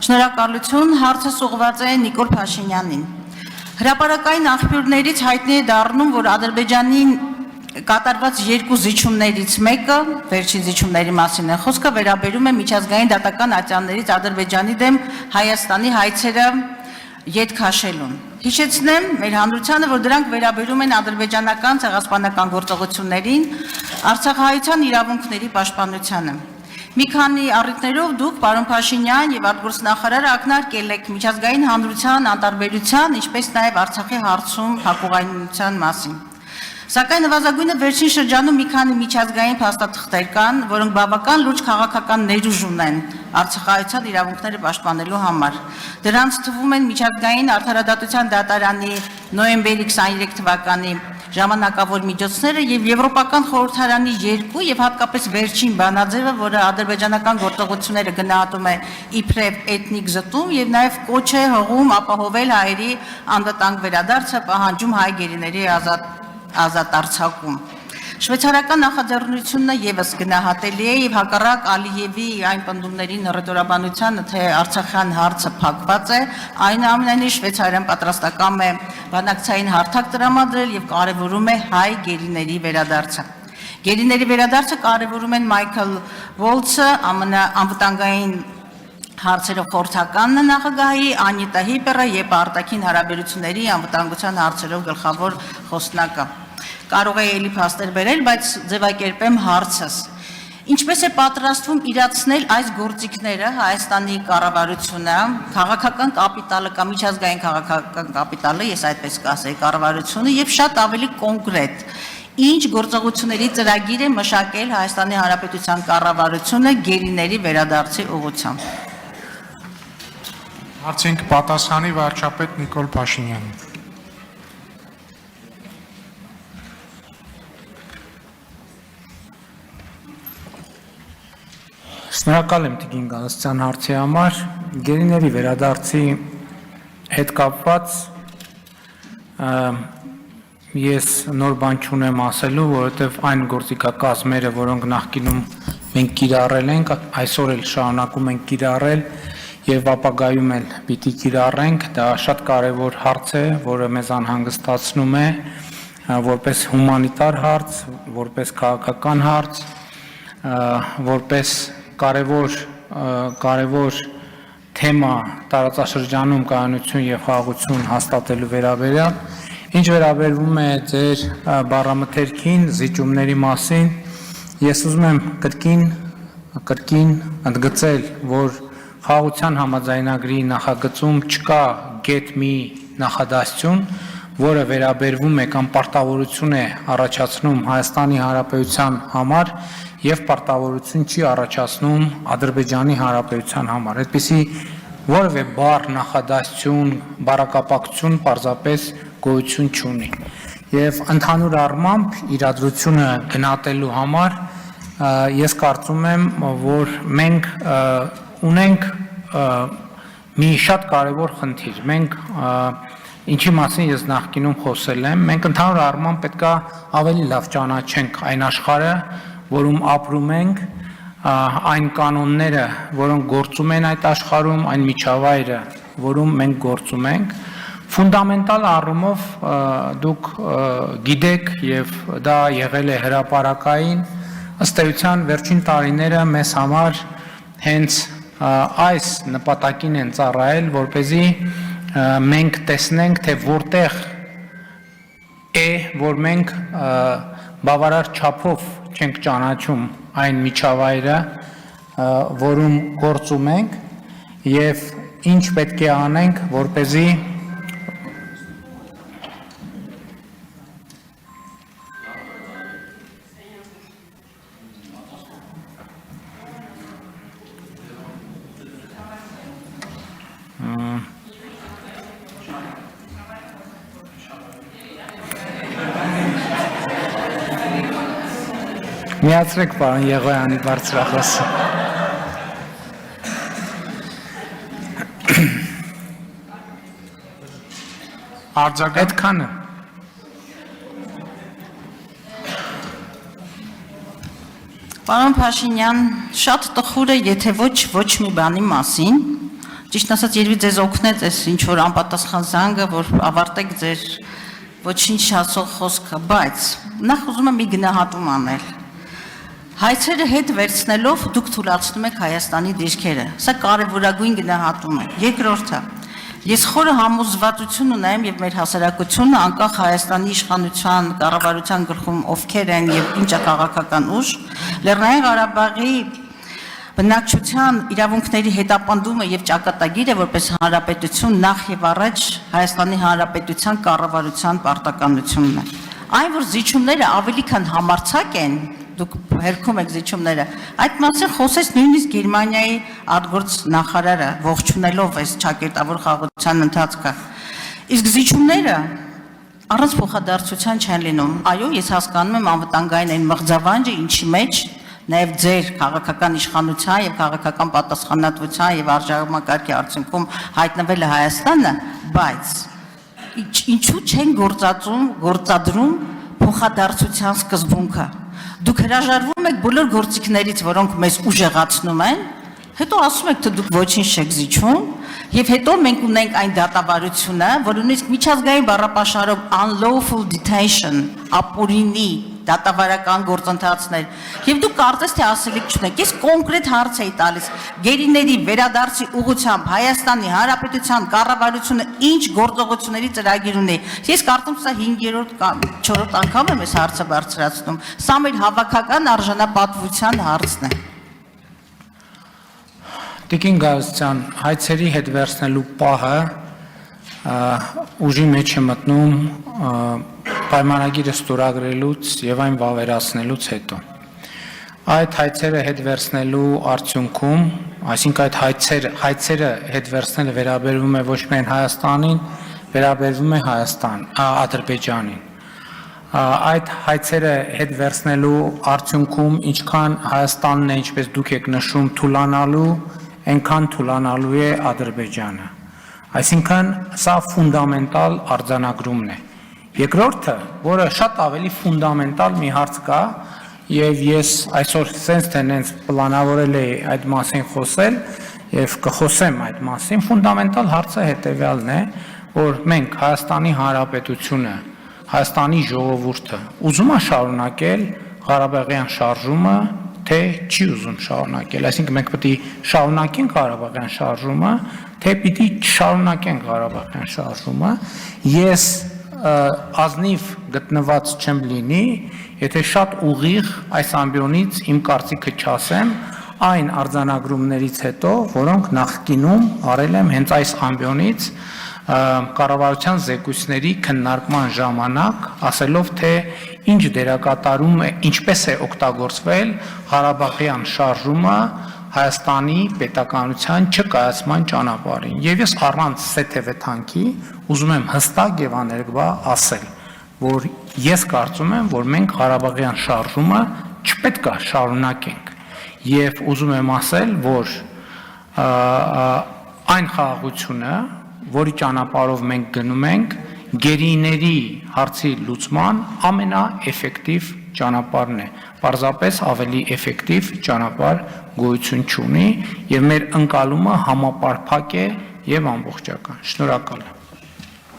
Շնորհակալություն, հարցը ուղղված է Նիկոլ Փաշինյանին։ Հրապարակային աղբյուրներից հայտնի է դառնում, որ Ադրբեջանին կատարված երկու զիջումներից մեկը, վերջին զիջումների մասին է խոսքը, վերաբերում է միջազգային դատական ատյաններից Ադրբեջանի դեմ Հայաստանի հայցերը ետ քաշելուն։ Հիշեցնեմ մեր հանրությանը, որ դրանք վերաբերում են ադրբեջանական ցեղասպանական գործողություններին, Արցախահայության իրավունքների պաշտպանությանը։ Մի քանի առիթներով դուք, պարոն Փաշինյան եւ արտգործնախարարը ակնարկել եք միջազգային հանրության անտարբերության, ինչպես նաեւ Արցախի հարցում հակուղայնության մասին։ Սակայն նվազագույնը վերջին շրջանում մի քանի միջազգային փաստաթղթեր կան, որոնք բավական լուրջ քաղաքական ներուժ ունեն Արցախահայության իրավունքները պաշտպանելու համար։ Դրանց թվում են միջազգային արդարադատության դատարանի նոյեմբերի 23 թվականի ժամանակավոր միջոցները եւ Եվրոպական խորհրդարանի 2 եւ հատկապես վերջին բանաձևը, որը ադրբեջանական գործողությունները գնահատում է իբրև էթնիկ զտում եւ նաեւ կոչ է հողում ապահովել հայերի անվտանգ վերադարձը, պահանջում հայ գերիների ազատ արձակում։ Շվեյցարական նախաձեռնությունը եւս գնահատելի է եւ հակառակ Ալիևի այն պնդումներին հռետորաբանությանը, թե Արցախյան հարցը փակված է, այնուամենայնիվ Շվեյցարիան պատրաստական է բանակցային հարթակ տրամադրել եւ կարեւորում է հայ գերիների վերադարձը։ Գերիների վերադարձը կարեւորում են Մայքլ Վոլցը, ԱՄՆ անվտանգային հարցերով խորհրդական նախագահի, Անիտա Հիպերը եւ արտաքին հարաբերությունների անվտանգության հարցերով գլխավոր խոսնակը։ Կարող է ելի փաստեր բերել, բայց ձևակերպեմ հարցս։ Ինչպես է պատրաստվում իրացնել այս գործիքները Հայաստանի կառավարությունը, քաղաքական կապիտալը կամ միջազգային քաղաքական կապիտալը, ես այդպես կասեի, կառավարությունը եւ շատ ավելի կոնկրետ, ինչ գործողությունների ծրագիր է մշակել Հայաստանի Հանրապետության կառավարությունը գերիների վերադարձի ուղղությամբ։ Հարցին կպատասխանի վարչապետ Նիկոլ Փաշինյանը։ Շնորհակալ եմ Տիկին Գալստյան հարցի համար, գերիների վերադարձի հետ կապված ես նոր բան չունեմ ասելու, որովհետև այն գործիքակազմերը, որոնք նախկինում մենք կիրառել ենք, այսօր էլ շարունակում ենք կիրառել եւ ապագայում էլ պիտի կիրառենք, դա շատ կարեւոր հարց է, որը մեզ անհանգստացնում է, որպես հումանիտար հարց, որպես քաղաքական հարց, որպես կարևոր թեմա տարածաշրջանում կայունություն եւ խաղաղություն հաստատելու վերաբերյալ, ինչ վերաբերվում է ձեր բառամթերքին, զիջումների մասին, ես ուզում եմ կրկին ընդգծել, որ խաղաղության համաձայնագրի նախագծում չկա գետ մի նախադասություն, որը վերաբերվում է կամ պարտավորություն է առաջացնում Հայաստանի Հանրապետության համար եւ պարտավորություն չի առաջացնում Ադրբեջանի Հանրապետության համար։ Այդպիսի որևէ բառ նախադասություն, բառակապակցություն պարզապես գոյություն չունի։ Եվ ընդհանուր առմամբ իրադրությունը գնահատելու համար ես կարծում եմ, որ մենք ունենք մի շատ կարևոր խնդիր։ Մենք ինչի մասին ես նախկինում խոսել եմ, մենք ընդհանուր առմամբ պետքա ավելի լավ ճանաչենք այն աշխարհը, որում ապրում ենք, այն կանոնները, որոնք գործում են այդ աշխարհում, այն միջավայրը, որում մենք գործում ենք, ֆունդամենտալ առումով դուք գիտեք եւ դա եղել է հրապարակային, ըստ էության վերջին տարիները մեզ համար հենց այս նպատակին են ծառայել, որպեսզի մենք տեսնենք, թե որտեղ է, որ մենք բավարար չափով չենք ճանաչում այն միջավայրը, որում գործում ենք եւ ինչ պետք է անենք, որպեսզի միացրեք պարոն Եղոյանի բարձրախոսը։ Այդքանը։ Պարոն Փաշինյան, շատ տխուր է, եթե ոչ մի բանի մասին ճիշտ ասած երևի ձեզ օգնեց այս ինչ որ անպատասխան զանգը, որ ավարտեք ձեր ոչինչ ասող խոսքը, բայց նախ ուզում եմ մի գնահատում անել։ Հայցերը հետ վերցնելով դուք թույլատնում եք Հայաստանի դիրքերը։ Սա կարևորագույն գնահատում է։ Երկրորդը, ես խորը համոզվածություն ունեմ եւ մեր հասարակությունը անկախ Հայաստանի իշխանության, կառավարության գլխում ովքեր են եւ ինչ է քաղաքական ուժ, Լեռնային Ղարաբաղի բնակչության իրավունքների հետապնդումը եւ ճակատագիրը որպես հանրապետություն նախ եւ առաջ Հայաստանի Հանրապետության կառավարության պարտականությունն է։ Այն որ զիջումները ավելի քան համարձակ են, դուք հերքում եք զիջումները, այդ մասին խոսեց նույնիսկ Գերմանիայի արտգործ նախարարը, ողջունելով այս ճակերտավոր խաղաղության ընթացքը։ Իսկ զիջումները առանց փոխադարձության չեն լինում։ Այո, ես հասկանում եմ անվտանգային այն մղձավանջը, ինչի մեջ նաև ձեր քաղաքական իշխանության եւ քաղաքական պատասխանատվության եւ արժանապատվի արդյունքում հայտնվել է Հայաստանը, բայց ինչու չեն գործադրում փոխադարձության սկզբունքը։ Դուք հրաժարվում եք բոլոր գործիքներից, որոնք մեզ ուժեղացնում են, հետո ասում եք, թե դուք ոչինչ չեք զիջում, եւ հետո մենք ունենք այն դատավարությունը, որ ունեցք միջազգային բառապաշարով unlawful detention, ապօրինի դատավարական գործընթացներ, եւ դուք կարծես թե ասելիք չունեք։ Ես կոնկրետ հարց էի տալիս. գերիների վերադարձի ուղղությամբ Հայաստանի Հանրապետության կառավարությունը ինչ գործողությունների ծրագիր ունի։ Ես կարծում եմ սա 5-րդ կամ 4-րդ անգամ եմ այս հարցը բարձրացնում։ Սա մեր հավաքական արժանապատվության հարցն է։ Տիկին Գալստյան, հայցերի հետ վերցնելու պահը ուժի մեջ է մտնում պայմանագիրը ստորագրելուց եւ այն վավերացնելուց հետո։ Այդ հայցերը հետ վերցնելու արդյունքում, այսինքն այդ հայցերը հետ վերցնելը վերաբերվում է ոչ միայն Հայաստանին, վերաբերվում է Ադրբեջանին։ Այդ հայցերը հետ վերցնելու արդյունքում ինչքան Հայաստանն է, ինչպես դուք եք նշում, թուլանալու, այնքան թուլանալու է Ադրբեջանը։ Այսինքն սա ֆունդամենտալ արձանագրումն է։ Երկրորդը, որը շատ ավելի ֆունդամենտալ մի հարց կա, եւ ես այսօր sense tendency պլանավորել էի այդ մասին խոսել եւ կխոսեմ այդ մասին, ֆունդամենտալ հարցը հետեւյալն է, որ մենք Հայաստանի Հանրապետությունը, Հայաստանի ժողովուրդը ուզում է շարունակել Ղարաբաղյան շարժումը, թե չի ուզում շարունակել, այսինքն մենք պետք է շարունակենք Ղարաբաղյան շարժումը, թե պիտի չշարունակենք Ղարաբաղյան շարժումը։ Ես ազնիվ գտնված չեմ լինի, եթե շատ ուղիղ այս ամբիոնից իմ կարծիքը չասեմ այն արձանագրումներից հետո, որոնք նախկինում արել եմ հենց այս ամբիոնից կառավարության զեկույցների քննարկման ժամանակ, ասելով թե ինչ դերակատարում է, ինչպես է օգտագործվել Ղարաբաղյան շարժումը Հայաստանի պետականության չկայացման ճանապարհին։ Եվ ես առանց սեթևեթանքի ուզում եմ հստակ եւ աներկբա ասել, որ ես կարծում եմ, որ մենք Ղարաբաղյան շարժումը չպետք է շարունակենք։ Եվ ուզում եմ ասել, որ այն խաղաղությունը, որի ճանապարհով մենք գնում ենք, գերիների հարցի լուծման ամենաէֆեկտիվ ճանապարհն է։ Պարզապես ավելի էֆեկտիվ ճանապարհ գոյություն չունի եւ մեր ընկալումը համապարփակ է եւ ամբողջական։ Շնորհակալ եմ։